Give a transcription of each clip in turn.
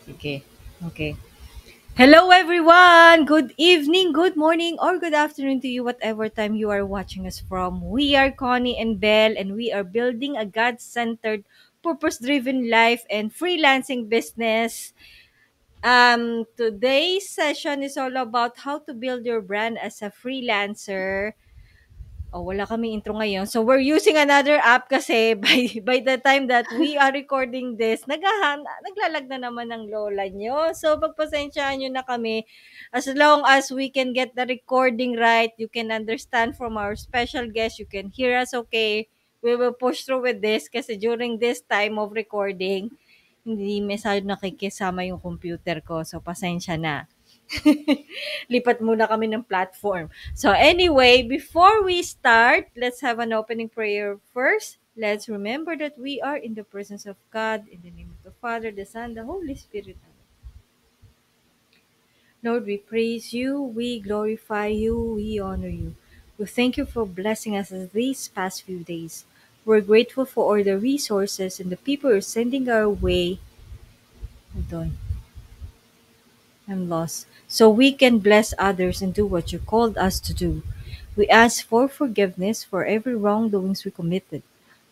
Okay. Okay. Hello, everyone. Good evening, good morning, or good afternoon to you, whatever time you are watching us from. We are Connie and Belle, and we are building a God centered, purpose driven life and freelancing business. Today's session is all about how to build your brand as a freelancer. Oh, wala kaming intro ngayon. So we're using another app kasi by the time that we are recording this, naglalag na naman ng lola nyo. So pagpasensyaan nyo na kami. As long as we can get the recording right, you can understand from our special guest, you can hear us okay. We will push through with this kasi during this time of recording, hindi masyado nakikisama yung computer ko. So pasensya na. Lipat muna kami ng platform. So anyway, before we start, let's have an opening prayer first. Let's remember that we are in the presence of God, in the name of the Father, the Son, the Holy Spirit. Lord, we praise you, we glorify you, we honor you. We thank you for blessing us these past few days. We're grateful for all the resources and the people you're sending our way. Hold on. I'm lost. So we can bless others and do what you called us to do. We ask for forgiveness for every wrongdoings we committed.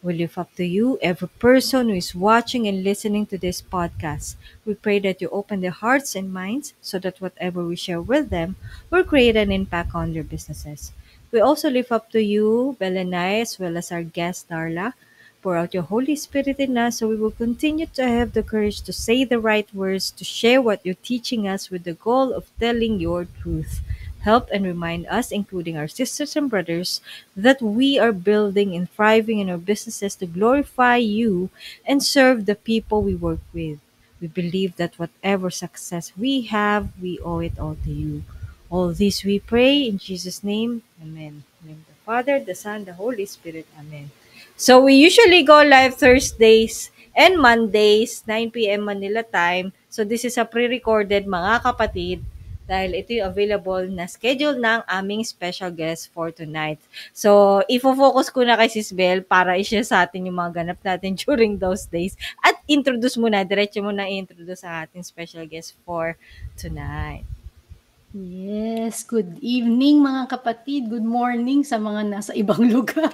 We lift up to you every person who is watching and listening to this podcast. We pray that you open their hearts and minds so that whatever we share with them will create an impact on their businesses. We also lift up to you, Belenai, as well as our guest, Darla. Pour out your Holy Spirit in us so we will continue to have the courage to say the right words, to share what you're teaching us with the goal of telling your truth. Help and remind us, including our sisters and brothers, that we are building and thriving in our businesses to glorify you and serve the people we work with. We believe that whatever success we have, we owe it all to you. All this we pray in Jesus' name. Amen. In the name of the Father, the Son, the Holy Spirit. Amen. So we usually go live Thursdays and Mondays, 9 p.m. Manila time. So this is a pre-recorded mga kapatid dahil ito yung available na schedule ng aming special guest for tonight. So, ifo-focus ko na kay Sis Bel para i-share sa atin yung mga ganap natin during those days. At introduce muna, diretso muna i-introduce sa ating special guest for tonight. Yes, good evening mga kapatid. Good morning sa mga nasa ibang lugar,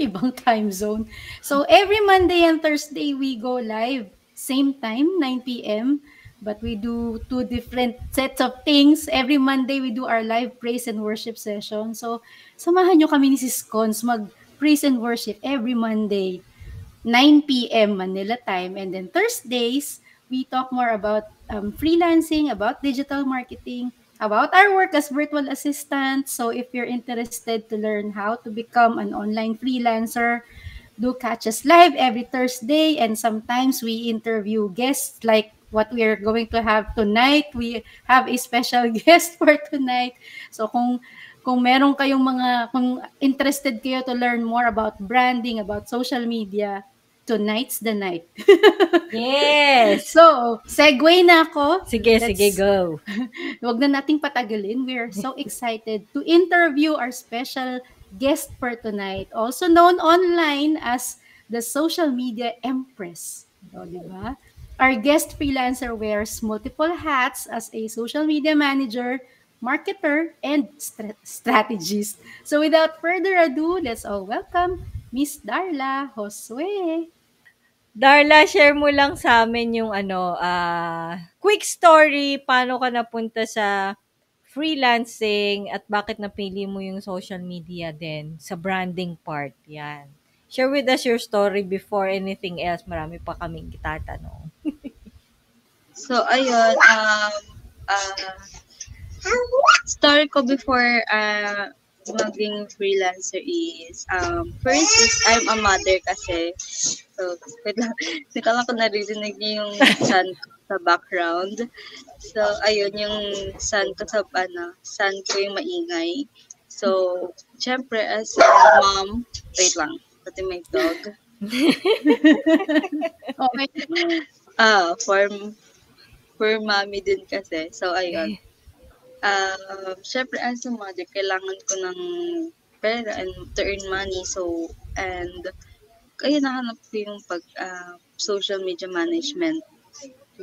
ibang time zone. So every Monday and Thursday we go live, same time, 9 p.m. But we do two different sets of things. Every Monday we do our live praise and worship session. So samahan nyo kami ni Sis Cons mag praise and worship every Monday. 9 p.m. Manila time. And then Thursdays, we talk more about freelancing, about digital marketing, about our work as virtual assistants. So if you're interested to learn how to become an online freelancer, do catch us live every Thursday. And sometimes we interview guests like what we are going to have tonight. We have a special guest for tonight. So kung meron kayong kung interested kayo to learn more about branding, about social media, tonight's the night. Yes! So, segue na ako. Sige, go. Wag na nating patagalin. We're so excited to interview our special guest for tonight, also known online as the social media empress. O, di ba? Our guest freelancer wears multiple hats as a social media manager, marketer, and strategist. So without further ado, let's all welcome Miss Darla Josue. Darla, share mo lang sa amin yung quick story, paano ka napunta sa freelancing at bakit napili mo yung social media din sa branding part. Yan. Share with us your story before anything else. Marami pa kaming itatanong. So, ayun, story ko before maging freelancer is, first is I'm a mother kasi. So, wait lang. Hindi ko lang kung naririnig niyo yung son ko sa background. So, ayun, yung son ko son ko yung maingay. So, syempre, as a mom, wait lang, pati may dog. Okay. For mommy din kasi. So, ayun. Syempre, as a mother, kailangan ko ng pera and to earn money. So, and ayun, nahanap ko yung social media management.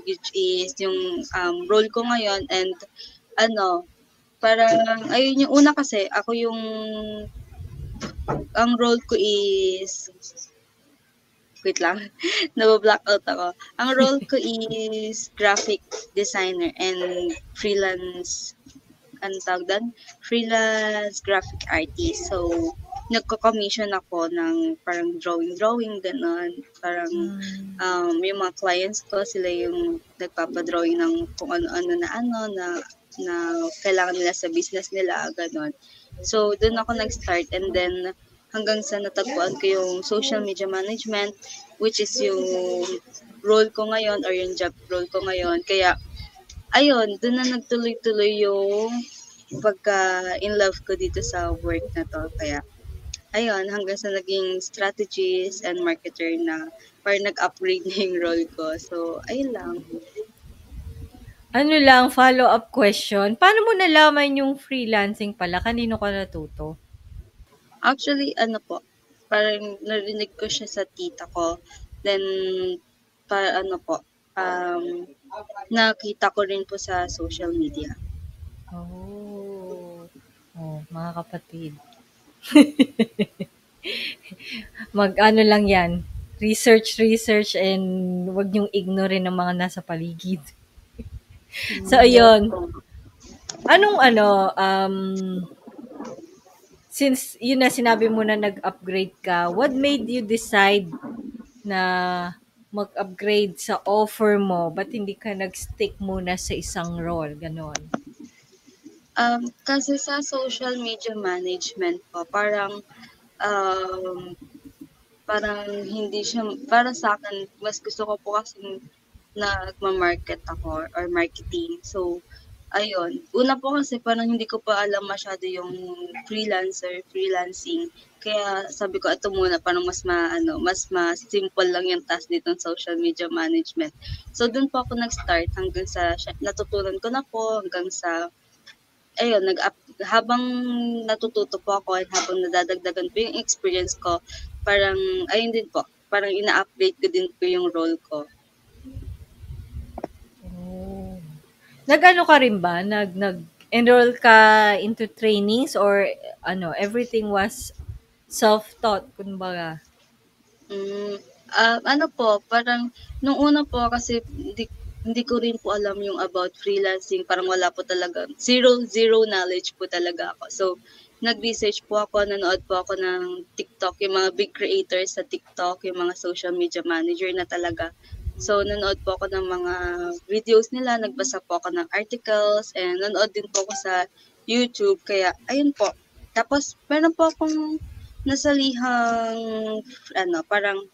which is yung role ko ngayon, and ano, parang ayun yung una kasi ako yung ang role ko is wait lang, naba-blackout ako. Ang role ko is graphic designer and freelance, anong tawag doon? Freelance graphic artist. So, nagko-commission ako ng parang drawing, gano'n. Parang yung mga clients ko, sila yung nagpapadrawing ng kung ano-ano na kailangan nila sa business nila, gano'n. So, doon ako nag-start, and then hanggang sa natagpuan ko yung social media management, which is yung role ko ngayon or yung job role ko ngayon. Kaya, ayun, doon na nagtuloy-tuloy yung pagka-in love ko dito sa work na to. Kaya, ayun, hanggang sa naging strategist and marketer na parang nag-upgrade na yung role ko. So, ayun lang. Ano lang, follow-up question. Paano mo nalaman yung freelancing pala? Kanino ka natuto? Actually, ano po, parang narinig ko siya sa tita ko. Then, ano po, nakita ko rin po sa social media. Oh, mga kapatid. Mag-ano lang yan. Research, and wag niyong ignore ng mga nasa paligid. So, ayun. Anong since yun na sinabi mo na nag-upgrade ka, what made you decide na mag-upgrade sa offer mo? Ba't hindi ka nag-stick muna sa isang role? Ganon. Kasi sa social media management po, parang hindi siya, para sa akin, mas gusto ko po kasi nagma-market ako or marketing. So, ayun. Una po kasi parang hindi ko pa alam masyado yung freelancing. Kaya sabi ko, ito muna, parang mas simple lang yung task dito ng social media management. So, dun po ako nag-start hanggang sa natutunan ko na po, hanggang sa ayun, habang natututo po ako at habang nadadagdagan po yung experience ko, parang, ayun din po, parang ina-update ko din po yung role ko. Oh. Nag-ano ka rin ba? Nag-enroll ka into trainings or everything was self-taught, kumbaga? Ano po, parang, nung una po kasi hindi ko rin po alam yung about freelancing. Parang wala po talaga. Zero knowledge po talaga ako. So, nag-research po ako, nanood po ako ng TikTok, yung mga big creators sa TikTok, yung mga social media manager na talaga. So, nanood po ako ng mga videos nila, nagbasa po ako ng articles, and nanood din po ako sa YouTube. Kaya, ayun po. Tapos, meron po akong nasalihang, parang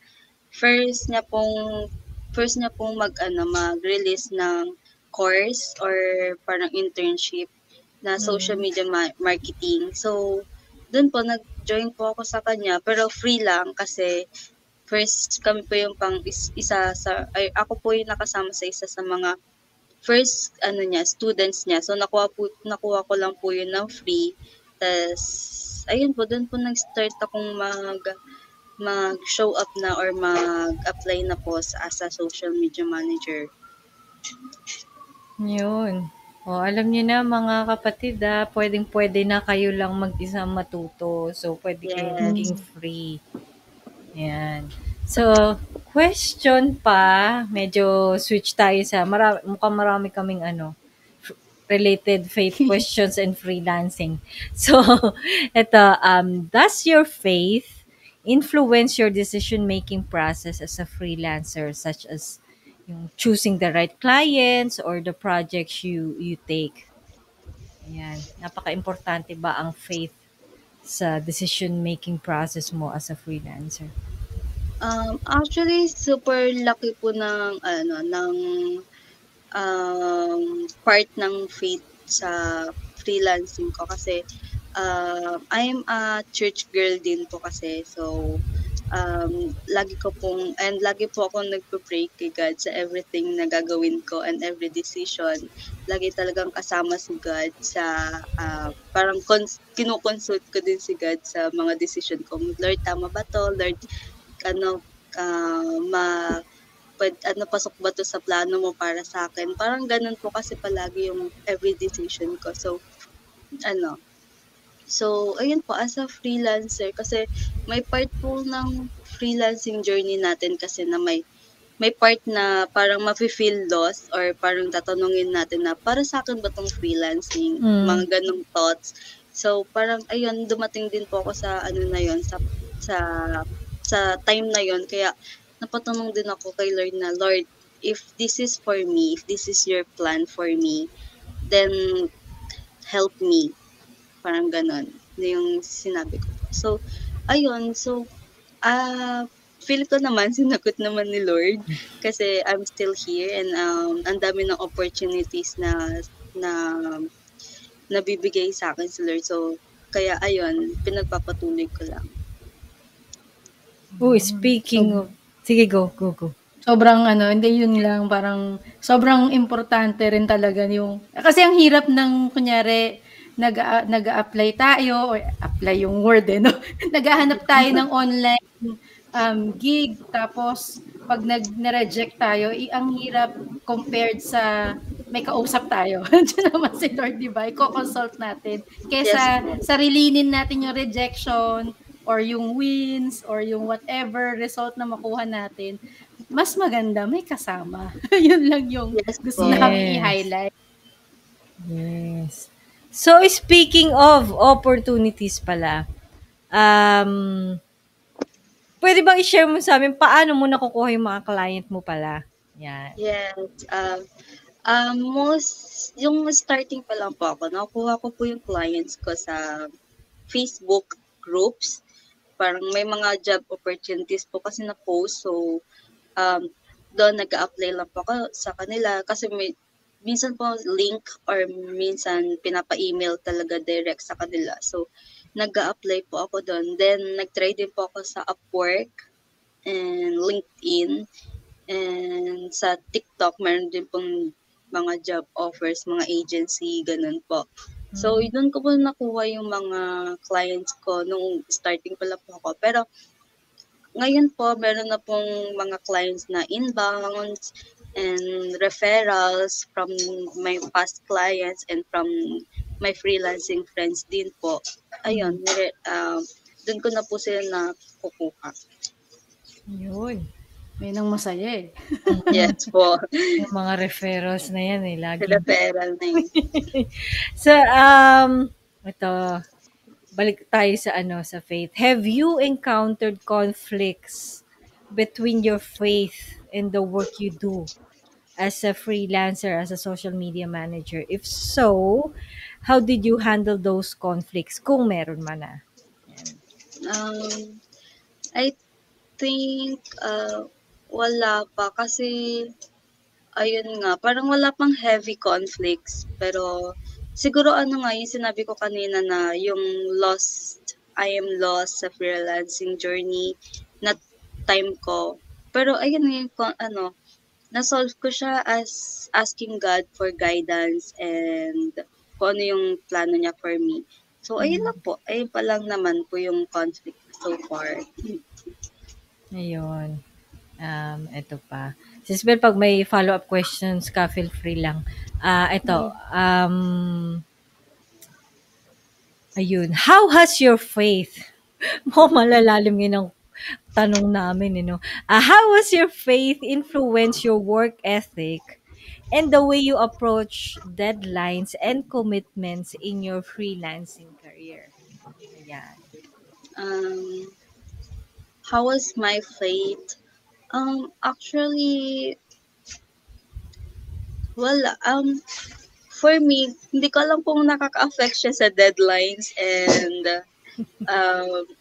first niya pong mag-release ng course or parang internship na social media marketing. So, doon po nag-join po ako sa kanya, pero free lang kasi first kami po yung ako po yung nakasama sa isa sa mga first students niya. So nakuha ko lang po yun ng free. Tas ayun po, doon po nag-start akong mag-show up na or mag-apply na po as a social media manager. Yun. Alam niyo na mga kapatid, pwedeng-pwede na kayo lang mag-isa matuto. So, pwede kayong maging free. Yan. So, question pa, medyo switch tayo sa, mukhang marami kaming related faith questions and freelancing. So, ito, does your faith influence your decision-making process as a freelancer, such as yung choosing the right clients or the projects you take? Ayan. Napaka-importante ba ang faith sa decision-making process mo as a freelancer? Actually, super laki po ng part ng faith sa freelancing ko kasi I'm a church girl din po kasi. So, lagi po akong nagpo-pray kay God sa everything na gagawin ko and every decision. Lagi talagang kasama si God sa, parang kinukonsult ko din si God sa mga decision ko. Lord, tama ba to? Lord, pasok ba to sa plano mo para sa akin? Parang ganun po kasi palagi yung every decision ko. So, ano, ayun po, as a freelancer, kasi may part po ng freelancing journey natin kasi na may part na parang mafe-feel lost or parang tatanungin natin na para sa akin ba tong freelancing, mga ganong thoughts. So parang ayun, dumating din po ako sa ano na yon, sa sa time na yon, kaya napatanong din ako kay Lord na, Lord, if this is for me, if this is your plan for me, then help me. Parang ganon. Yung sinabi ko. So, ayun. So, feel ko naman, sinagot naman ni Lord kasi I'm still here and ang dami ng opportunities na nabibigay sa akin si Lord. So, kaya ayun, pinagpapatuloy ko lang. Speaking of... Sige, go. Sobrang hindi yun lang, parang sobrang importante rin talaga yung, kasi ang hirap ng kunyari, nag-a-apply tayo, or apply yung word no? Naghahanap tayo ng online gig, tapos pag nag-reject tayo, ang hirap compared sa may kausap tayo. Diyan naman si Lord, di ba? I-consult natin. Kesa sarilinin natin yung rejection, or yung wins, or yung whatever result na makuha natin, mas maganda may kasama. Yun lang yung gusto namin i-highlight. Yes. So, speaking of opportunities pala, pwede bang i-share mo sa amin paano mo nakukuha yung mga client mo pala? Yan. Yes. Yung starting pa lang po ako, nakukuha ko po yung clients ko sa Facebook groups. Parang may mga job opportunities po kasi na post. So, doon nag-a-apply lang po ako sa kanila kasi minsan po link or minsan pinapa-email talaga direct sa kanila. So, nag-a-apply po ako doon. Then, nag-try din po ako sa Upwork and LinkedIn. And sa TikTok, meron din pong mga job offers, mga agency, ganun po. So, doon ko po nakuha yung mga clients ko nung starting pa lang po ako. Pero, ngayon po, meron na pong mga clients na inbounds and referrals from my past clients and from my freelancing friends din po. Ayun, doon ko na po sila nakukuha. Yun. May nang masaya eh. Yes po. Yung mga referrals na yan eh, lagi. Referral na yun. So, ito, balik tayo sa faith. Have you encountered conflicts between your faith and the work you do as a freelancer, as a social media manager? If so, how did you handle those conflicts? Kung meron man na. I think wala pa kasi ayun nga, parang wala pang heavy conflicts. Pero siguro yung sinabi ko kanina na yung I am lost sa freelancing journey na time ko. Pero ayun yung na-solve ko siya as asking God for guidance and kung ano yung plano niya for me. So ayun lang po, ayun pa lang naman po yung conflict so far. Ayun. Ito pa. Sisbel, pag may follow-up questions ka, feel free lang. Ayun. How has your faith? Malalalim yun ang tanong namin, how has your faith influenced your work ethic and the way you approach deadlines and commitments in your freelancing career? Ayan. How was my faith? Actually, wala. For me, hindi ko alam kung nakaka-affect siya sa deadlines and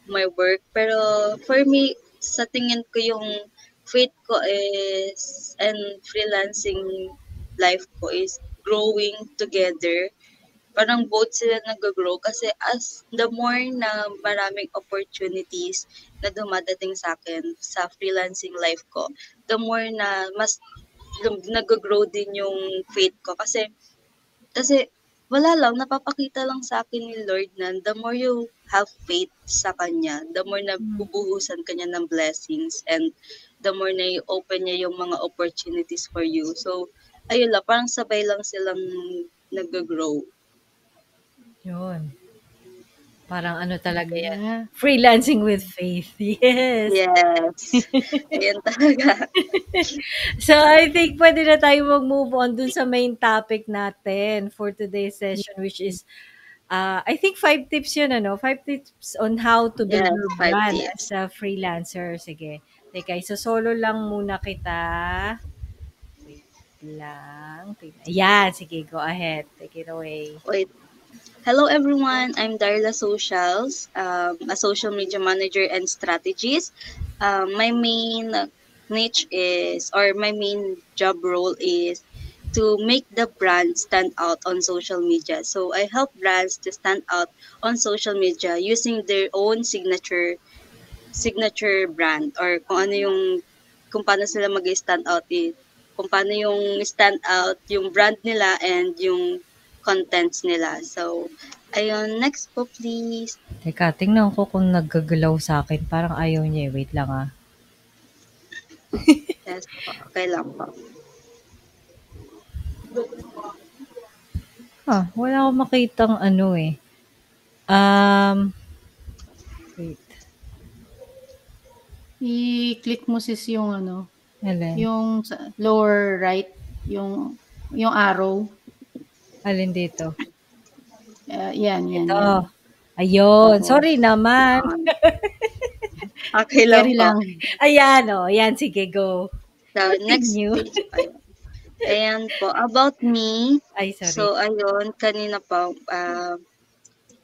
my work. Pero for me, sa tingin ko yung faith ko is, and freelancing life ko is growing together. Parang both sila nag-grow kasi as the more na maraming opportunities na dumadating sa akin sa freelancing life ko, the more na mas nag-grow din yung faith ko kasi wala lang, napapakita lang sa akin ni Lord na the more you have faith sa Kanya, the more na bubuhusan Kanya ng blessings and the more na i-open niya yung mga opportunities for you. So, ayun lang, parang sabay lang silang nag-grow. Yun. Parang ano talaga yan. Yeah. Freelancing with faith. Yes. Yes. Ayun talaga. So, I think pwede na tayo mag-move on dun sa main topic natin for today's session, which is, I think 5 tips yun, ano? 5 tips on how to build Yes, your 5 brand as tips. a freelancer. Sige. Teka, solo lang muna kita. Wait lang. Ayan, sige, go ahead. Take it away. Wait. Hello everyone, I'm Darla Socials, a social media manager and strategist. My main niche is, or my main job role is to make the brand stand out on social media. So I help brands to stand out on social media using their own signature brand, or kung paano sila mag-stand out, kung paano yung stand out yung brand nila and yung contents nila. So, ayun, next po please. Teka, tingnan ko kung naggagalaw sa akin. Parang ayaw niya eh. Wait lang ah. Yes po, okay lang po. Wala akong makitang ano eh. Wait. I-click mo sis yung ano, Alin? yung sa lower right, yung arrow. Alin dito? Yan. Ito. Ayun. Oo. Sorry naman. Okay lang Carry po. lang. Ayan o. Ayan, sige, go. So, next Continue. page po. Ayan po, about me. Ay, sorry. So, ayun, kanina pa,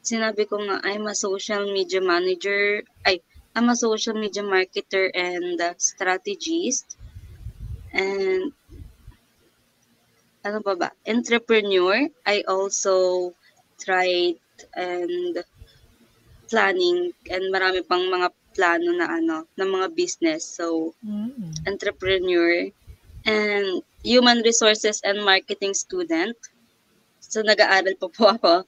sinabi ko nga, I'm a social media manager. I'm a social media marketer and strategist. And, ano pa ba? Entrepreneur. I also tried and planning and marami pang mga plano na mga business. So, entrepreneur and human resources and marketing student. So, nag-aaral pa po ako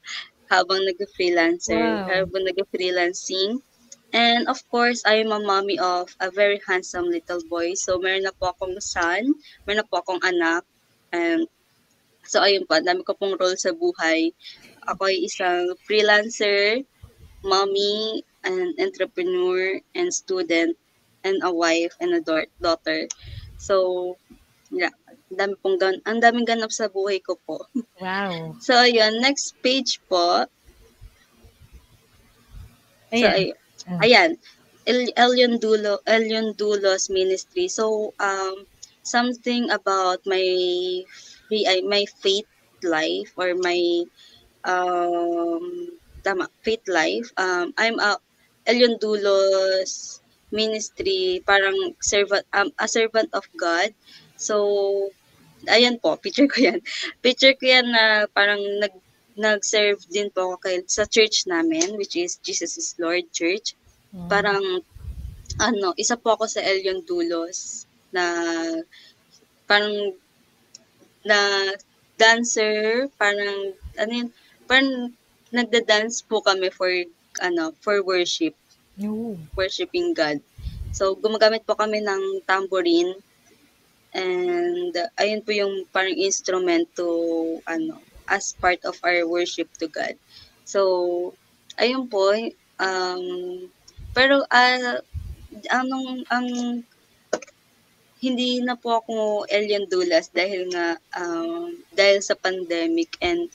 habang nag-freelancer, Wow. habang nag-freelancing. And of course, I am a mommy of a very handsome little boy. So, meron na po akong son, meron na po akong anak. And so, ayun po, dami ko pong role sa buhay. Ako ay isang freelancer, mommy, and entrepreneur, and student, and a wife, and a daughter. So, yeah, ang daming ganap sa buhay ko po. Wow. So, ayun, next page po. So, Ayan. ayan. Elion Dulos Ministry. So, something about my faith life, or my faith life. I'm a Elion Dulos Ministry, parang a servant of God. So, ayan po, picture ko yan. Picture ko yan na parang nag-serve din po ako sa church namin, which is Jesus is Lord Church. Parang, isa po ako sa Elion Dulos na parang na dancer, parang, parang nagda-dance po kami for worship, worshiping God. So, gumagamit po kami ng tambourine, and ayun po yung parang instrument to, as part of our worship to God. So, ayun po, pero, hindi na po ako Elion Dulas dahil nga, dahil sa pandemic, and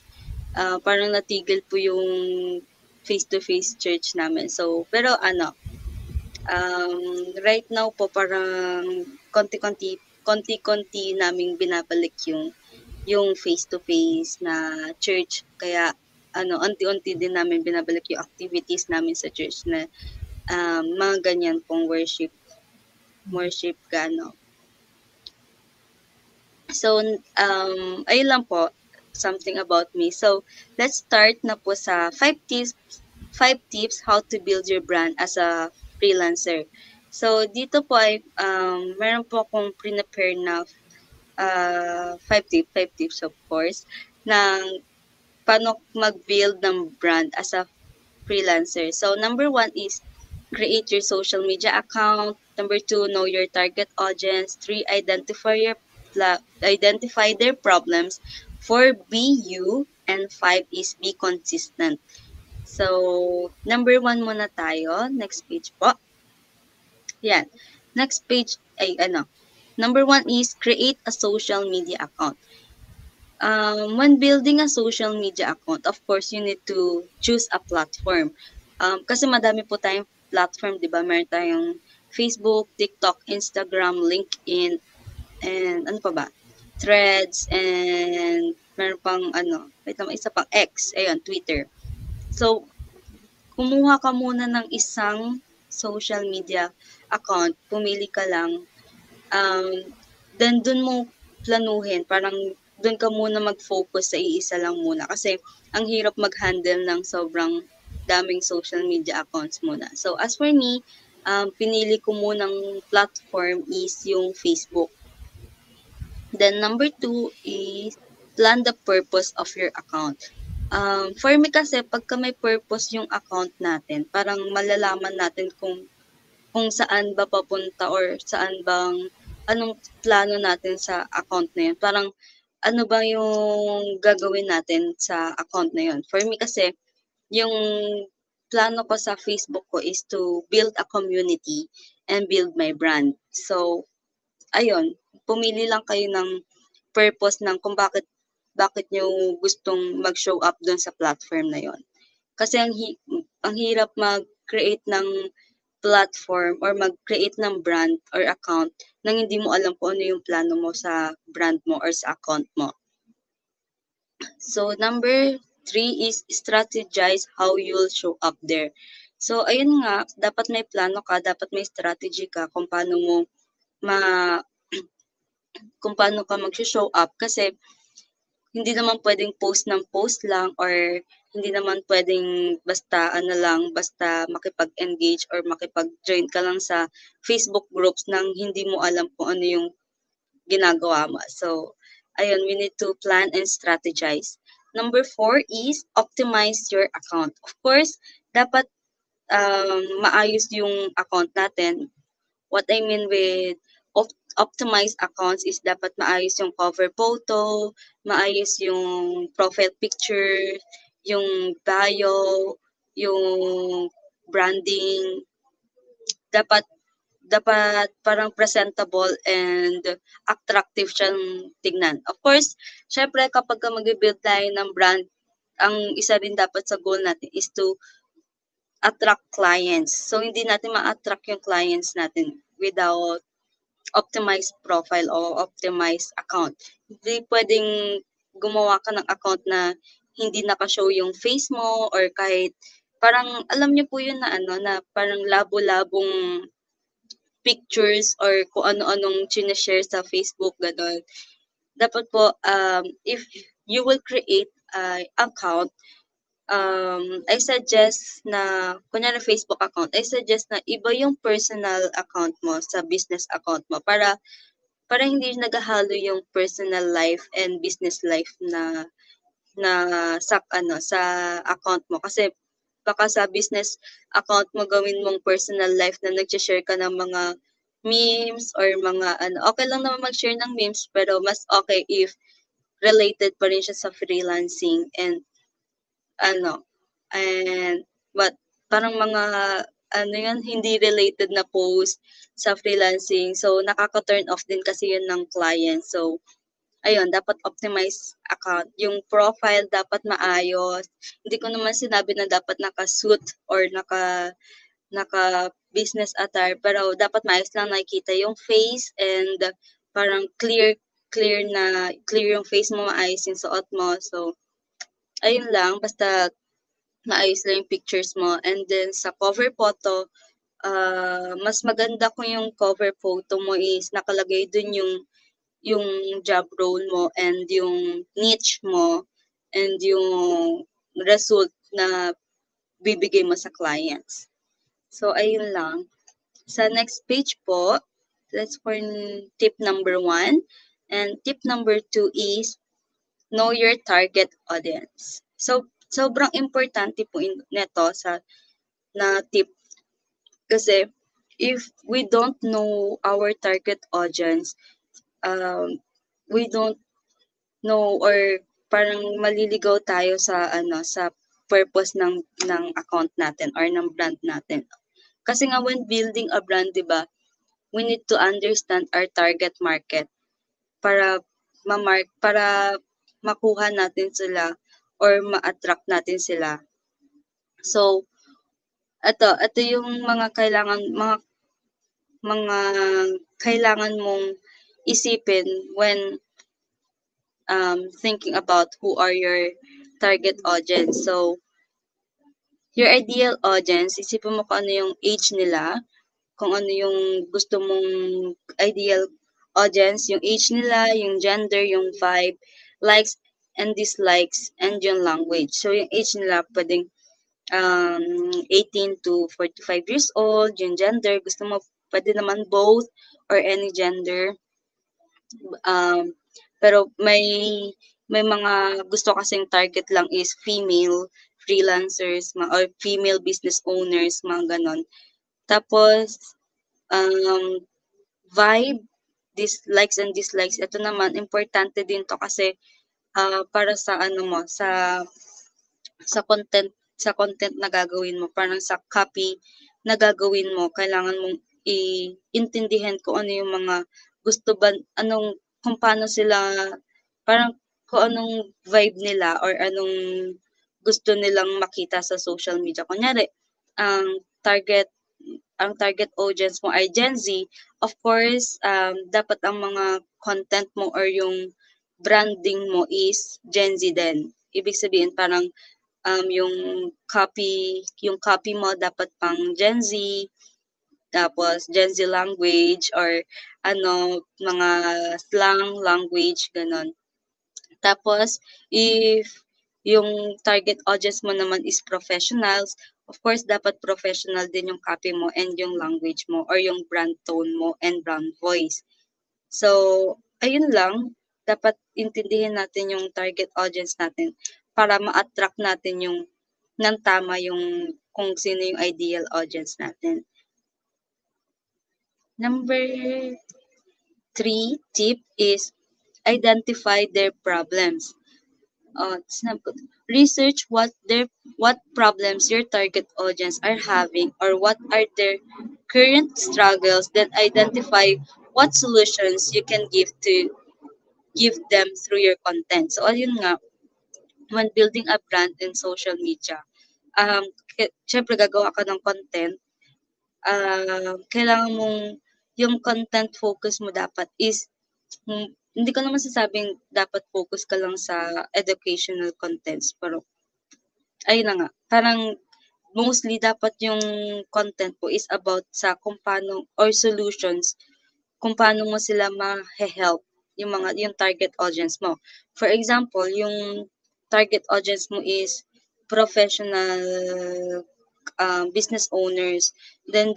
parang natigil po yung face-to-face church namin. So, pero right now po parang konti-konti naming binabalik yung face-to-face na church. Kaya, unti-unti din namin binabalik yung activities namin sa church na mga ganyan pong worship ka, So, ayun lang po, something about me. So, let's start na po sa 5 tips how to build your brand as a freelancer. So, dito po ay meron po akong pre-prepare na 5 tips of course, ng paano mag-build ng brand as a freelancer. So, number 1 is create your social media account. Number 2, know your target audience. 3, identify their problems. 4, be you. And 5 is be consistent. So, number 1 muna tayo. Next page po. Yan. Next page ay ano. Number 1 is create a social media account. When building a social media account, of course, you need to choose a platform. Kasi madami po tayong platform, di ba? Meron tayong Facebook, TikTok, Instagram, LinkedIn, and ano pa ba? Threads, and meron pang wait lang, isa pang X, ayun, Twitter. So, kumuha ka muna ng isang social media account, pumili ka lang, then dun mo planuhin, parang dun ka muna mag-focus sa iisa lang muna kasi ang hirap mag-handle ng sobrang daming social media accounts muna. So as for me, pinili ko munang platform is yung Facebook. Then number 2 is plan the purpose of your account. For me kasi pagka may purpose yung account natin, parang malalaman natin kung saan ba papunta or saan bang anong plano natin sa account na yun. Parang ano ba yung gagawin natin sa account na yun. For me kasi, yung plano ko sa Facebook ko is to build a community and build my brand. So, ayun, pumili lang kayo ng purpose ng kung bakit nyo gustong mag-show up doon sa platform na yon. Kasi ang hirap mag-create ng platform or mag-create ng brand or account nang hindi mo alam kung ano yung plano mo sa brand mo or sa account mo. So, number 3 is strategize how you'll show up there. So, ayun nga, dapat may plano ka, dapat may strategy ka kung paano mo kung paano ka mag-show up kasi hindi naman pwedeng post ng post lang or hindi naman pwedeng basta basta makipag-engage or makipag-join ka lang sa Facebook groups nang hindi mo alam kung ano yung ginagawa mo. So, ayun, we need to plan and strategize. Number 4 is optimize your account. Of course, dapat maayos yung account natin. What I mean with optimized accounts is dapat maayos yung cover photo, maayos yung profile picture, yung bio, yung branding. Dapat parang presentable and attractive siyang tignan. Of course, syempre kapag mag-build tayo ng brand, ang isa rin dapat sa goal natin is to attract clients. So, hindi natin ma-attract yung clients natin without optimized profile o optimized account. Hindi pwedeng gumawa ka ng account na hindi naka-show yung face mo or kahit parang alam niyo po yun na na parang labo-labong pictures or kung ano-anong sinashare sa Facebook, gano'n. Dapat po, if you will create an account, I suggest na, kunyari Facebook account, I suggest na iba yung personal account mo sa business account mo para hindi naghahalo yung personal life and business life na sa sa account mo kasi baka sa business account mo gawin mong personal life na nag-share ka ng mga memes or mga okay lang naman mag-share ng memes pero mas okay if related pa rin siya sa freelancing and but parang mga yan, hindi related na post sa freelancing. So, nakaka-turn off din kasi yun ng client. So, ayun, dapat optimize account. Yung profile dapat maayos. Hindi ko naman sinabi na dapat naka-suit or naka-business attire. Pero dapat maayos lang nakikita yung face and parang clear yung face mo, maayos yung suot mo. So, ayun lang. Basta maayos lang yung pictures mo. And then, sa cover photo, mas maganda kung yung cover photo mo is nakalagay dun yung job role mo and yung niche mo and yung result na bibigay mo sa clients. So, ayun lang. Sa next page po, that's for tip number 1. And tip number 2 is know your target audience. So, sobrang importante po nito na tip kasi if we don't know our target audience, we don't know, or parang maliligaw tayo sa sa purpose ng account natin or ng brand natin. Kasi nga when building a brand, 'di ba, we need to understand our target market para para makuha natin sila or ma-attract natin sila. So, ito yung mga kailangan mong isipin when thinking about who are your target audience. So, your ideal audience, isipin mo kung ano yung age nila, kung ano yung gusto mong ideal audience, yung age nila, yung gender, yung vibe, likes and dislikes, and yung language. So, yung age nila pwedeng 18 to 45 years old, yung gender, gusto mo pwede naman both or any gender. Um, pero may mga gusto kasing target lang is female freelancers, or female business owners, mga ganon. Tapos, um, vibe, likes and dislikes, ito naman, importante din to kasi para sa mo, sa content na gagawin mo, parang sa copy na gagawin mo, kailangan mong iintindihan kung ano yung mga gusto ba, kung paano sila, parang kung anong vibe nila or anong gusto nilang makita sa social media. Kunyari, ang target target audience mo ay Gen Z, of course, dapat ang mga content mo or yung branding mo is Gen Z din. Ibig sabihin, parang yung copy mo dapat pang Gen Z, tapos Gen Z language or mga slang language, ganon. Tapos, if yung target audience mo naman is professionals, of course, dapat professional din yung copy mo and yung language mo or yung brand tone mo and brand voice. So, ayun lang. Dapat intindihin natin yung target audience natin para ma-attract natin yung ng tama yung kung sino yung ideal audience natin. Number 3 tip is identify their problems. Research what problems your target audience are having or what are their current struggles, then identify what solutions you can give them through your content. So ayun nga, when building a brand in social media, syempre gagawa ka ng content, kailangan mong yung content focus mo dapat is hindi ko naman sasabing dapat focus ka lang sa educational contents, pero ayun na nga, parang mostly dapat yung content po is about sa kung paano or solutions, kung paano mo sila ma-help yung target audience mo. For example, yung target audience mo is professional business owners, then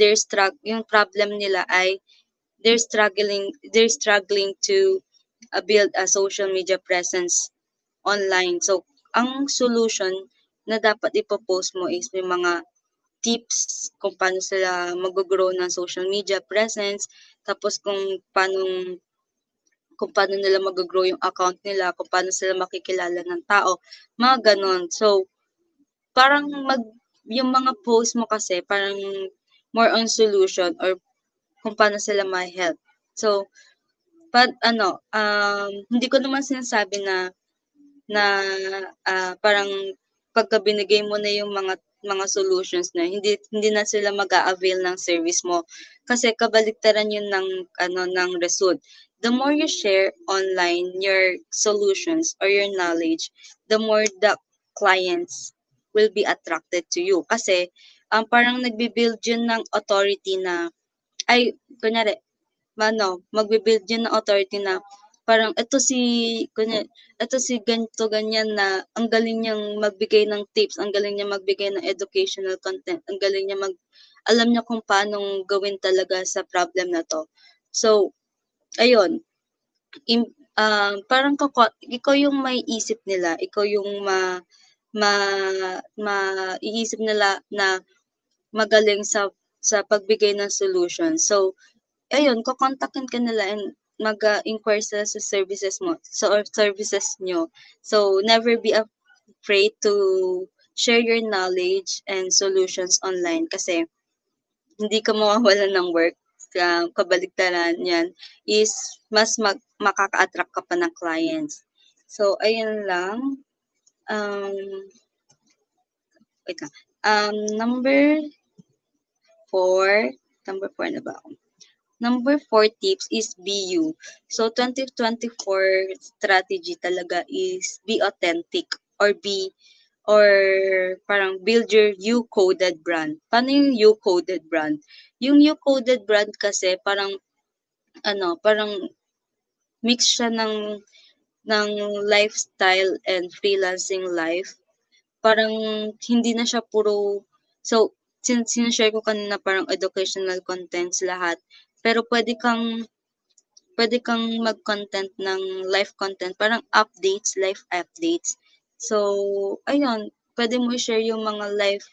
yung problem nila ay they're struggling to build a social media presence online. So, ang solution na dapat ipopost mo is may mga tips kung paano sila mag-grow ng social media presence, tapos kung paano nila mag-grow yung account nila, kung paano sila makikilala ng tao, mga ganon. So, parang yung mga post mo kasi, parang more on solution or kung paano sila ma-help. So, hindi ko naman sinasabi na parang pagka binigay mo na yung mga solutions na hindi na sila mag-a-avail ng service mo kasi kabaliktaran yun ng result. The more you share online your solutions or your knowledge, the more the clients will be attracted to you kasi parang nagbi-build yun ng authority na ay kunyari magbi-build yun ng authority na parang ito si ganito ganyan na ang galing niyang magbigay ng tips, ang galing niya magbigay ng educational content, ang galing niya alam niya kung paano gawin talaga sa problem na to. So, ayun, parang ikaw yung may isip nila, ikaw yung maiisip nila na magaling sa sa pagbigay ng solution. So, ayun, kokontakin ka nila and mag-inquire sila sa services mo, or services nyo. So, never be afraid to share your knowledge and solutions online kasi hindi ka mawawalan ng work. Kabaligtaran yan is mas makaka-attract ka pa ng clients. So, ayun lang. Um, wait lang. Number 4. Number 4 na ba ako? Number 4 tips is be you. So, 2024 strategy talaga is be authentic or or parang build your you-coded brand. Paano yung you-coded brand? Yung you-coded brand kasi parang parang mix siya ng lifestyle and freelancing life. Parang hindi na siya puro, so sinishare ko kanina parang educational contents lahat. Pero pwede kang mag-content ng life content, parang updates, life updates. So, ayun, pwede mo i-share yung mga life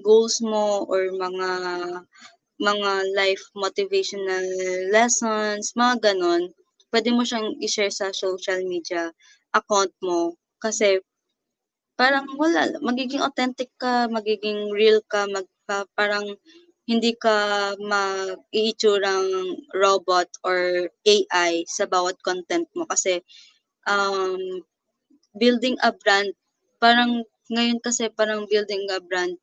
goals mo or mga life motivational lessons, mga ganon. Pwede mo siyang i-share sa social media account mo kasi parang magiging authentic ka, magiging real ka, parang hindi ka mag-iitsurang robot or AI sa bawat content mo kasi um, building a brand, parang ngayon kasi parang building a brand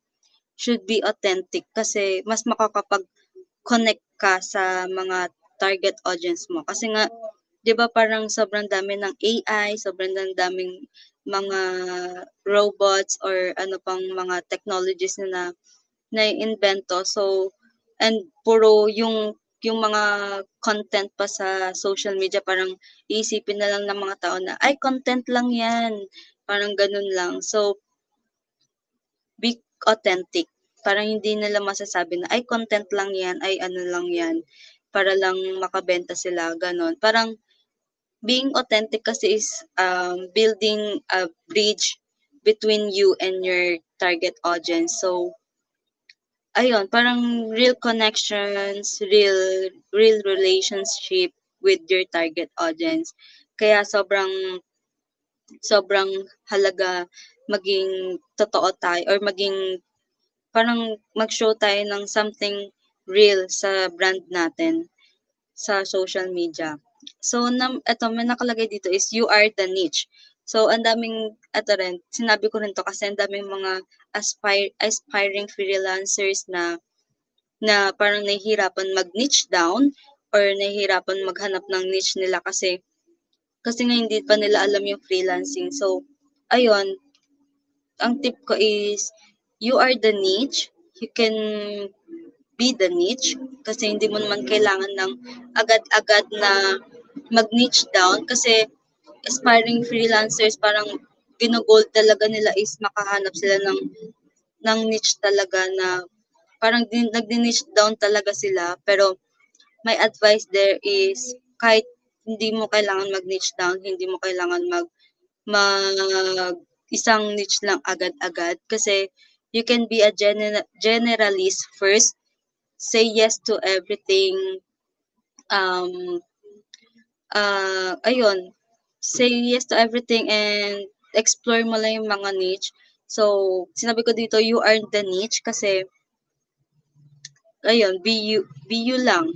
should be authentic kasi mas makakapag-connect ka sa mga target audience mo. Kasi nga, 'di ba parang sobrang dami ng AI, sobrang daming mga robots or ano pang mga technologies na naiimbento. So, and puro yung mga content pa sa social media, parang iisipin na lang ng mga tao na, ay, content lang yan. Parang ganun lang. So, be authentic. Parang hindi nila masasabi na, ay, content lang yan, ay, ano lang yan, para lang makabenta sila, ganon. Parang, being authentic kasi is building a bridge between you and your target audience. So, ayun, parang real connections, real relationship with your target audience. Kaya sobrang sobrang halaga maging totoo tayo or maging parang mag-show tayo ng something real sa brand natin sa social media. So, eto, may nakalagay dito is you are the niche. So, ang daming, eto rin, sinabi ko rin to kasi ang daming mga aspiring freelancers na parang nahihirapan mag-niche down or nahihirapan maghanap ng niche nila kasi nga hindi pa nila alam yung freelancing. So, ayun, ang tip ko is you are the niche. You can be the niche kasi hindi mo naman kailangan ng agad-agad na mag-niche down kasi aspiring freelancers parang gino-goal talaga nila is makahanap sila ng niche talaga na parang nagdi-niche down talaga sila pero my advice there is kahit hindi mo kailangan mag-niche down, hindi mo kailangan mag isang niche lang agad-agad kasi you can be a generalist first, say yes to everything, um, ayun, say yes to everything and explore mo lang yung mga niche. So, sinabi ko dito, you are the niche kasi, ayun, be you lang.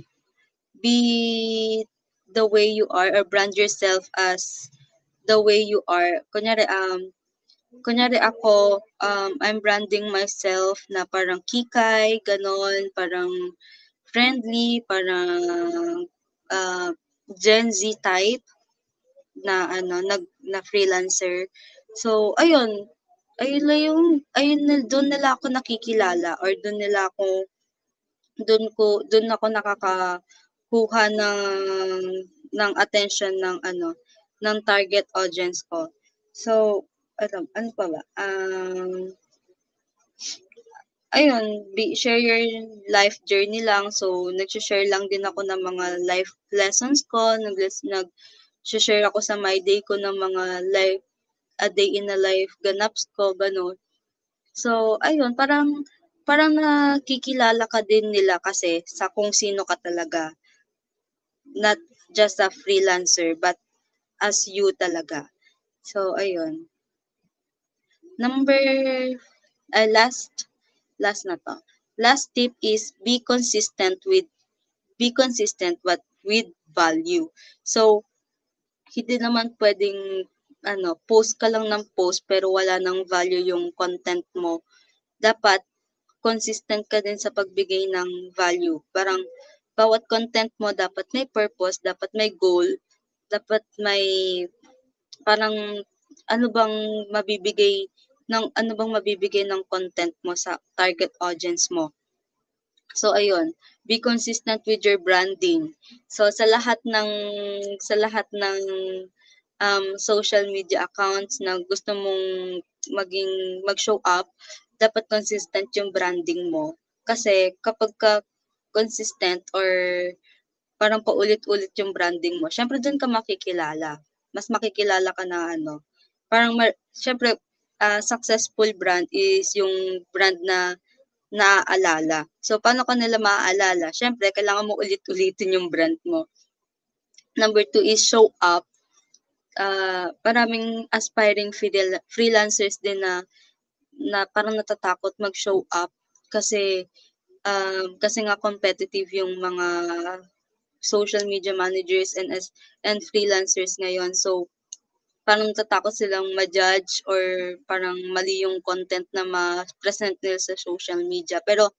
Be the way you are or brand yourself as the way you are. Kunyari ako, I'm branding myself na parang kikay, ganon, parang friendly, parang uh, Gen Z type na na freelancer. So, ayun na doon nila ako nakikilala or doon ako nakakakuha ng attention ng target audience ko. So, ano pa ba? Ayun, share your life journey lang. So, nag-share lang din ako ng mga life lessons ko, nag-share ako sa my day ko ng mga a day in a life ganaps ko, gano'n. So, ayun, parang parang nakikilala ka din nila kasi sa kung sino ka talaga, not just a freelancer but as you talaga. So ayun. Number last na 'to. Last tip is be consistent but with value. So hindi naman puwedeng post ka lang ng post pero wala ng value yung content mo. Dapat consistent ka din sa pagbigay ng value. Parang bawat content mo dapat may purpose, dapat may goal, dapat may parang ano bang mabibigay ng content mo sa target audience mo. So ayun, be consistent with your branding. So sa lahat ng social media accounts na gusto mong mag-show up, dapat consistent yung branding mo. Kasi kapag ka consistent or parang paulit-ulit yung branding mo, syempre dun ka makikilala. Mas makikilala ka na parang syempre successful brand is yung brand na naaalala. So paano ka nila maaalala? Syempre kailangan mo ulit-ulitin yung brand mo. Number two is show up. Maraming aspiring freelancers din na parang natatakot mag-show up kasi nga competitive yung mga social media managers and freelancers ngayon. So parang natatakot silang ma-judge or parang mali yung content na ma-present nila sa social media. Pero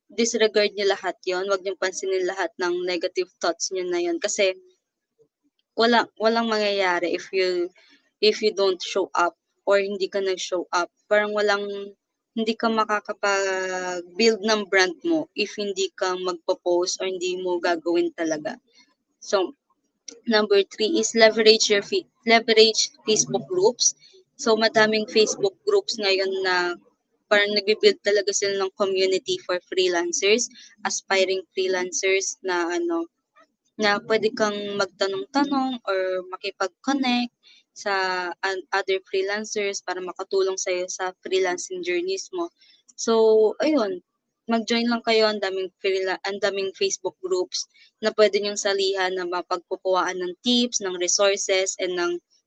disregard niyo lahat yon, wag niyong pansinin lahat ng negative thoughts niyo na yon kasi walang mangyayari if you don't show up or hindi ka nag-show up. Parang hindi ka makakapag-build ng brand mo if hindi ka magpo-post or hindi mo gagawin talaga. So, number three is leverage Facebook groups. So, madaming Facebook groups ngayon na parang nagbi-build talaga sila ng community for freelancers, aspiring freelancers na pwede kang magtanong-tanong or makipag-connect sa other freelancers para makatulong sa'yo sa freelancing journeys mo. So, ayun, mag-join lang kayo, ang daming Facebook groups na pwede niyong salihan na mapagkukuhaan ng tips, ng resources, and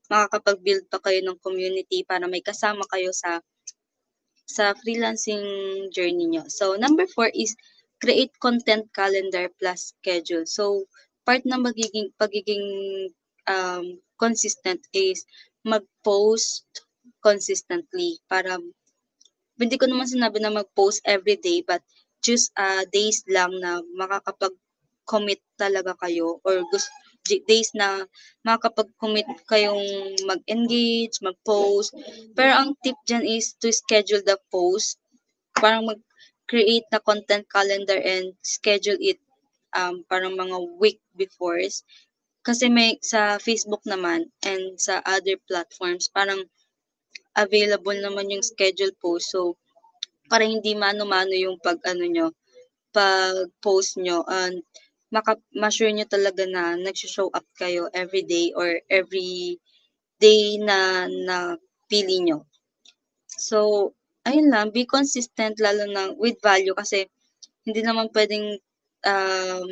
makakapag-build pa kayo ng community para may kasama kayo sa freelancing journey niyo. So, number 4 is create content calendar plus schedule. So, part ng pagiging consistent is mag-post consistently para hindi ko naman sinabi na mag-post every day but choose days lang na makakapag-commit talaga kayo or days na makakapag-commit kayong mag-engage, mag-post. Pero ang tip dyan is to schedule the post. Parang mag-create na content calendar and schedule it parang mga week before. Kasi may sa Facebook naman and sa other platforms, parang available naman yung schedule post. So, para hindi mano-mano yung pag-post nyo and ma-sure nyo talaga na nag-show up kayo every day or every day na pili nyo. So, ayun lang, be consistent lalo na with value kasi hindi naman pwedeng um,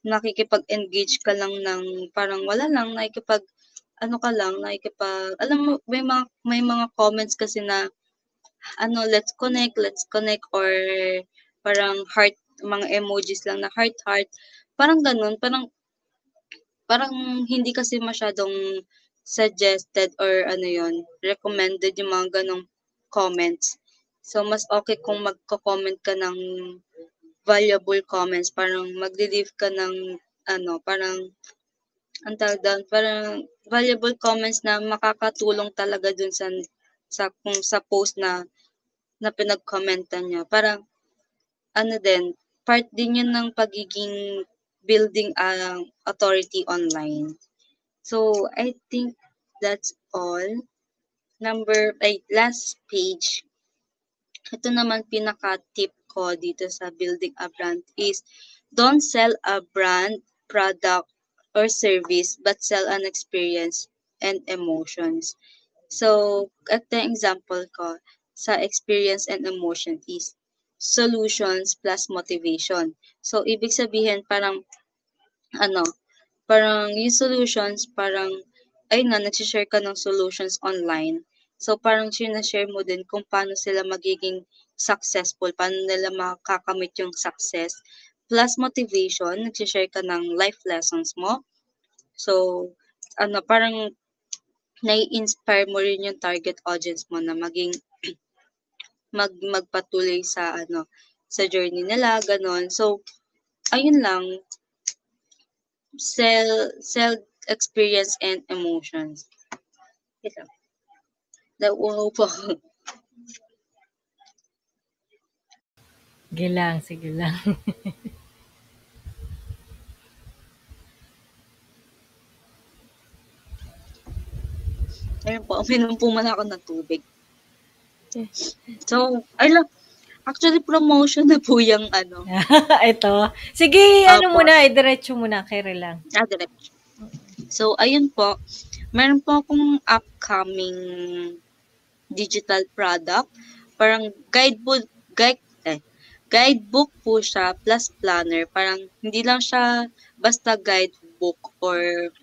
nakikipag-engage ka lang ng parang wala lang, alam mo, may mga comments kasi na let's connect or parang heart, mga emojis lang na heart heart. Parang ganun, parang hindi kasi masyadong suggested or recommended yung mga ganong comments. So mas okay kung magko-comment ka ng valuable comments, parang magli-leave ka ng parang ang tawag doon, parang valuable comments na makakatulong talaga dun sa post na pinag-commentan niyo. Parang din, part din yun ng pagiging building ang authority online. So, I think that's all. Last page. Ito naman pinaka-tip ko dito sa building a brand is don't sell a brand, product, or service but sell an experience and emotions. So, ito yung example ko. sa experience and emotion is solutions plus motivation. So, ibig sabihin parang ano, parang yung solutions parang ayun nga nagse-share ka ng solutions online. So, parang shine-share mo din kung paano sila magiging successful, paano nila makakamit yung success. Plus motivation, nagse-share ka ng life lessons mo. So, parang nai-inspire mo rin yung target audience mo na maging magpatuloy sa sa journey nila, gano'n. So, ayun lang, self experience and emotions. Wait lang. Nauuhaw po ako. Sige lang, sige lang. Ayun po, uminom po muna ako ng tubig. So, actually promotion na po yung Ito. Sige, ano Opo. muna, diretso muna, Kere lang. Diretso. So, ayun po, meron po akong upcoming digital product. Parang guidebook po siya plus planner. Parang hindi lang siya basta guidebook or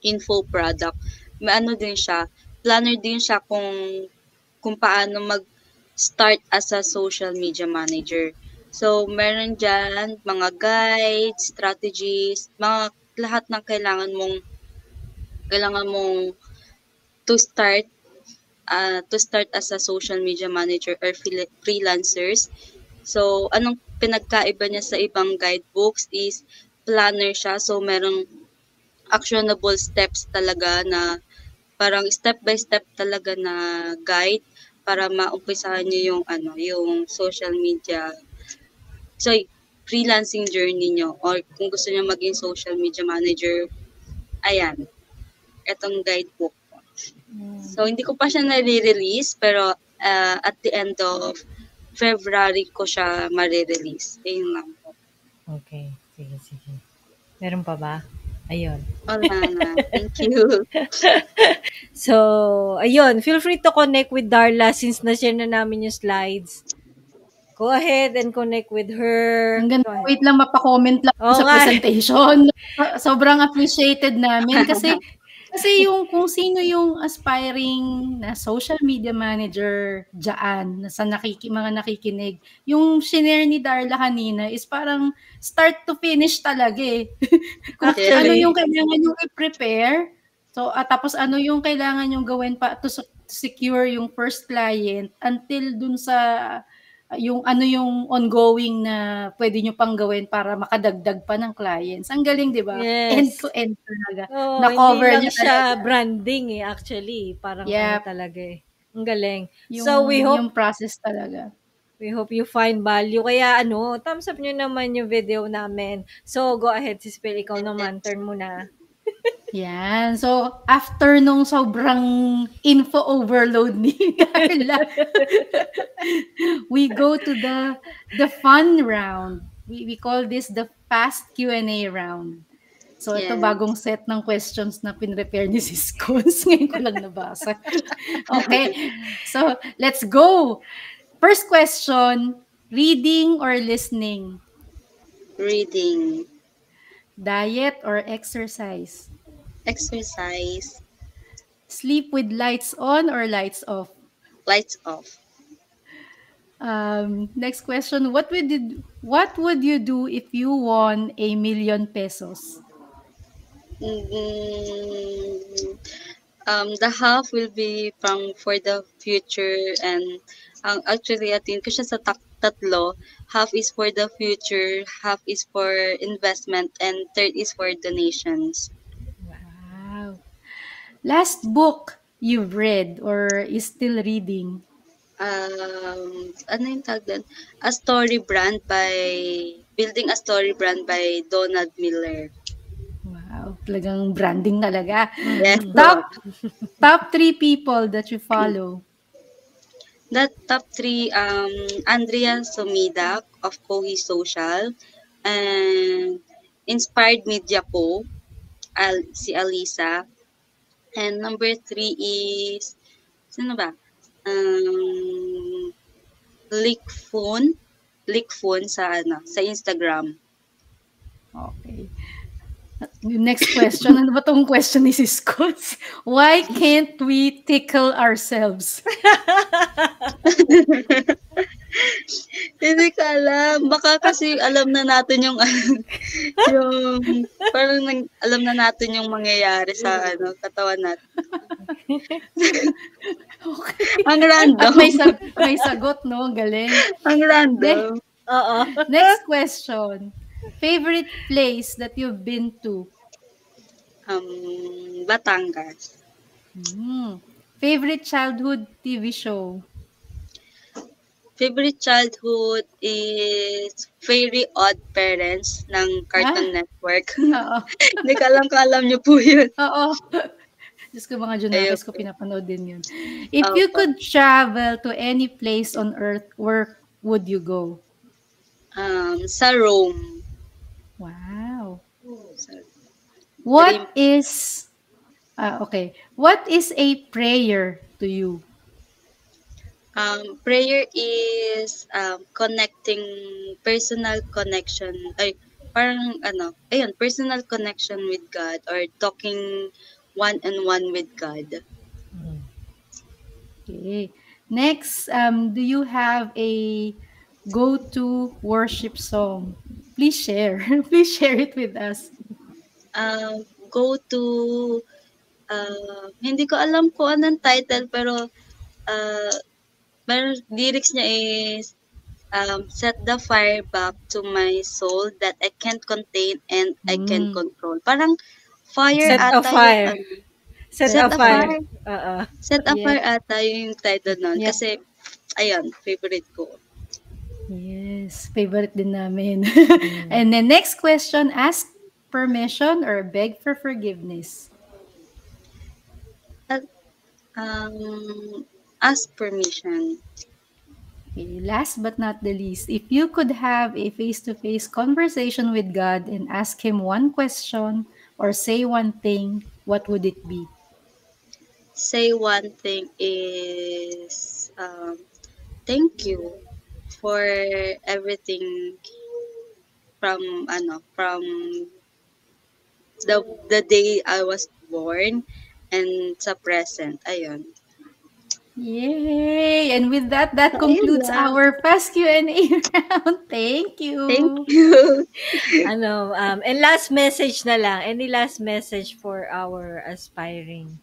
info product. May din siya, planner din siya kung paano mag-start as a social media manager. So, meron dyan mga guides, strategies, mga lahat ng kailangan mong to start as a social media manager or freelancers. So, anong pinagkaiba niya sa ibang guidebooks is planner siya. So, merong actionable steps talaga na parang step by step talaga na guide para maumpisahan niyo yung social media. So, freelancing journey niyo or kung gusto niyo maging social media manager, ayan, etong guidebook. So, hindi ko pa siya nare-release pero at the end of February ko siya mare-release. Ayun lang po. Okay, sige. Meron pa ba? Ayun. Wala na. Thank you. So, ayun, feel free to connect with Darla since na-share na namin yung slides. Go ahead and connect with her. Ang ganda. Wait lang, mapa-comment lang sa presentation. Sobrang appreciated namin kasi yung kung sino yung aspiring na social media manager dyan, sa mga nakikinig, yung shinare ni Darla kanina is parang start to finish talaga eh. Kung ano yung kailangan yung i-prepare, so tapos ano yung kailangan yung gawin pa to secure yung first client until dun sa yung ongoing na pwede nyo pang gawin para makadagdag pa ng clients. Ang galing, di ba? Yes. End to end talaga. Oh, Na-cover hindi lang siya talaga. branding actually. Parang talaga eh. Ang galing. So, we hope yung process talaga. We hope you find value. Kaya thumbs up nyo naman yung video namin. So, go ahead, Sispel. Ikaw naman. Turn mo na. Yan. So, after nung sobrang info overload ni Darla, we go to the fun round. We call this the fast Q&A round. So, ito bagong set ng questions na pinrepare ni Sis Cons. Ngayon ko lang nabasa. Okay. So, let's go. First question, reading or listening? Reading. Diet or exercise? Exercise. Sleep with lights on or lights off? Lights off. Next question, what would you do if you won 1 million pesos? The half will be for the future and actually atin ko siya sa tatlo. Half is for the future, half is for investment, and third is for donations. Wow. Last book you've read or is still reading? Ano yung tag doon? Building a Story Brand by Donald Miller. Wow, talagang branding talaga. Yes. Top 3 people that you follow? That top 3, Andrea Sumida of Kohi Social, and Inspired Media Co, si Alisa, and number 3 is, sino ba? Lickphone. Lickphone sa Instagram. Okay. Yung next question, ano ba tong question ni Sis Coach? Why can't we tickle ourselves? Hindi ko alam. Baka kasi alam na natin yung yung parang alam na natin yung mangyayari sa katawan natin. Okay. Ang At random. may sagot, no? Galing. Ang random. Oo. Next question. Favorite place that you've been to? Batangas. Favorite childhood TV show? Favorite childhood is Very Odd Parents ng Cartoon Network. Oo. Hindi ko alam kung alam niyo po yun. Oo. Diyos ko, mga Junakis ko, Ayun. pinapanood din yun. If you Opo. could travel to any place on earth, where would you go? Sa Rome. Wow. Sa- What is, okay. What is a prayer to you? Prayer is connecting personal connection. Ay, parang personal connection with God or talking one-on-one with God. Okay. Next, do you have a go-to worship song? Please share. Please share it with us. Go to, hindi ko alam kung anong title pero lyrics niya is set the fire back to my soul that I can't contain and I can't control. Parang fire Set a ata fire. yung Set Set a a fire. fire. Oo. Set a Yes. fire ata yung title nun. Yeah. Kasi, ayan, favorite ko. Yes, favorite din namin. And then next question, ask permission or beg for forgiveness? Ask permission. Okay, last but not the least, if you could have a face-to-face conversation with God and ask Him one question or say one thing, what would it be? Say one thing is, thank you for everything from the day I was born and sa present. Ayun. Yay! And with that, that Ayun concludes lang. our fast Q&A round. Thank you. Thank you. And last message na lang. Any last message for our aspiring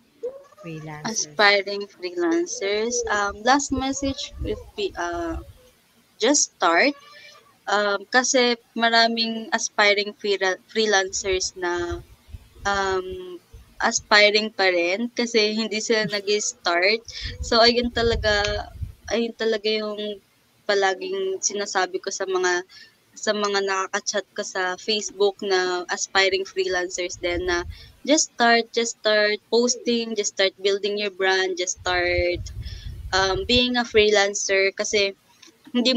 freelancers? Aspiring freelancers. Last message would be, just start. Kasi maraming aspiring freelancers na aspiring pa rin kasi hindi sila nag-start. So, ayun talaga yung palaging sinasabi ko sa mga nakaka-chat ko sa Facebook na aspiring freelancers din na just start posting, just start building your brand, just start being a freelancer kasi hindi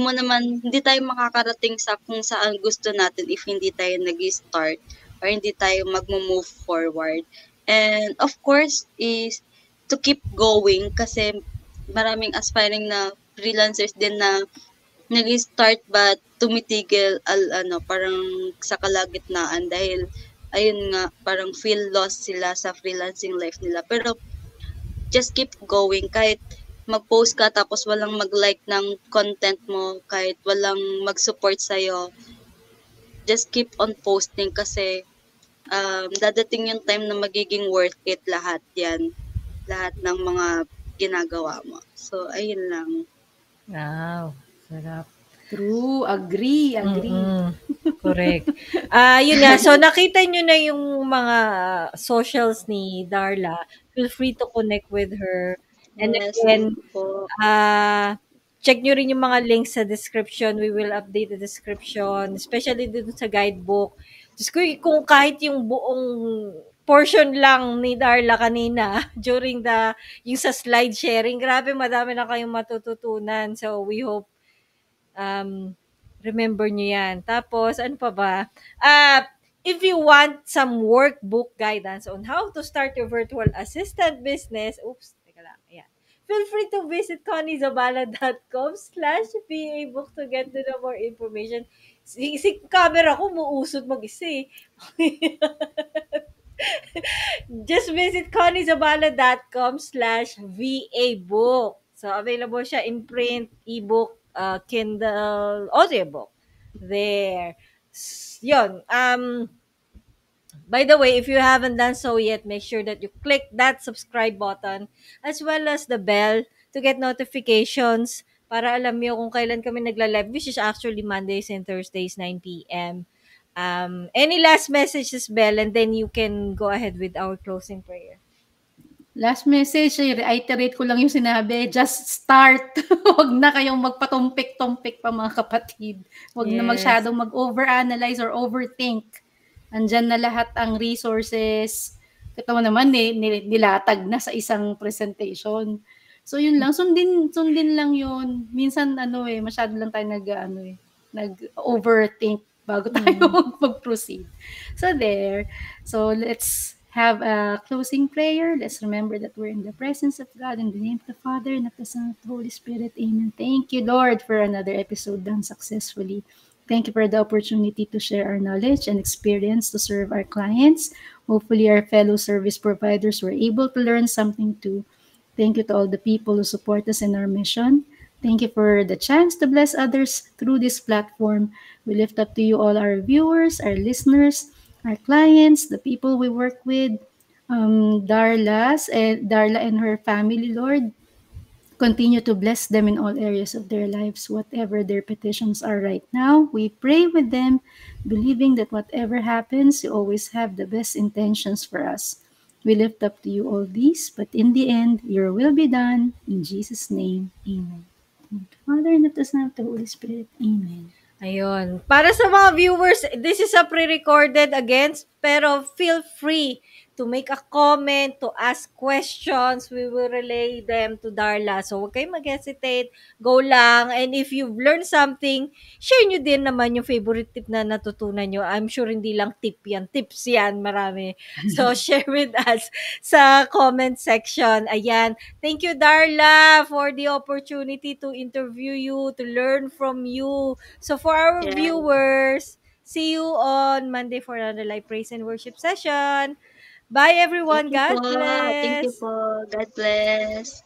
tayo makakarating sa kung saan gusto natin if hindi tayo nag-start or hindi tayo mag-move forward. And of course is to keep going kasi maraming aspiring na freelancers din na nag-start but tumitigil parang sa kalagitnaan dahil ayun nga parang feel lost sila sa freelancing life nila. Pero just keep going kahit mag-post ka tapos walang mag-like ng content mo, kahit walang mag-support sa'yo, just keep on posting kasi dadating yung time na magiging worth it lahat yan. Lahat ng mga ginagawa mo. So, ayun lang. Wow. Sarap. True. Agree. Correct. Yun nga. So, nakita nyo na yung mga socials ni Darla. Feel free to connect with her. And Yes, again, thank you po. check nyo rin yung mga links sa description. We will update the description, especially dito sa guidebook. Just kung kahit yung buong portion lang ni Darla kanina during yung sa slide sharing, grabe, madami na kayong matututunan. So, we hope remember nyo yan. Tapos, ano pa ba? If you want some workbook guidance on how to start your virtual assistant business, teka lang, ayan. Feel free to visit conniezabala.com/vabook to get to know more information. Si camera ko umuusot mag-isa eh. Just visit conniezabala.com/vabook. So, available siya in print, ebook, Kindle, audiobook. There. Yun. By the way, if you haven't done so yet, make sure that you click that subscribe button as well as the bell to get notifications para alam niyo kung kailan kami nagla-live, which is actually Mondays and Thursdays, 9 p.m. Any last messages, Bell, and then you can go ahead with our closing prayer. Last message, reiterate ko lang yung sinabi, just start. Huwag na kayong magpatumpik-tumpik pa mga kapatid. Huwag na Yes. masyadong mag-overanalyze or overthink. Andyan na lahat ang resources. Ito mo naman, nilatag na sa isang presentation. So yun lang, sundin lang yun. Minsan masyado lang tayo nag-overthink bago tayo mag-proceed. So there. So let's have a closing prayer. Let's remember that we're in the presence of God in the name of the Father and of the Son and of the Holy Spirit. Amen. Thank you, Lord, for another episode done successfully. Thank you for the opportunity to share our knowledge and experience to serve our clients. Hopefully, our fellow service providers were able to learn something too. Thank you to all the people who support us in our mission. Thank you for the chance to bless others through this platform. We lift up to you all our viewers, our listeners, our clients, the people we work with, Darla and her family, Lord. Continue to bless them in all areas of their lives, whatever their petitions are right now. We pray with them, believing that whatever happens, you always have the best intentions for us. We lift up to you all these, but in the end, your will be done. In Jesus' name, amen. Father, and of the Son, and of the Holy Spirit, amen. Ayun. Para sa mga viewers, this is a pre-recorded again, pero feel free to make a comment, to ask questions. We will relay them to Darla. So, huwag kayong mag-hesitate. Go lang. And if you've learned something, share nyo din naman yung favorite tip na natutunan nyo. I'm sure hindi lang tip yan. Tips yan. Marami. So, share with us sa comment section. Ayan. Thank you, Darla, for the opportunity to interview you, to learn from you. So, for our Yeah. viewers, see you on Monday for another live praise and worship session. Bye, everyone. Thank you po. God Thank you bless. po. God bless.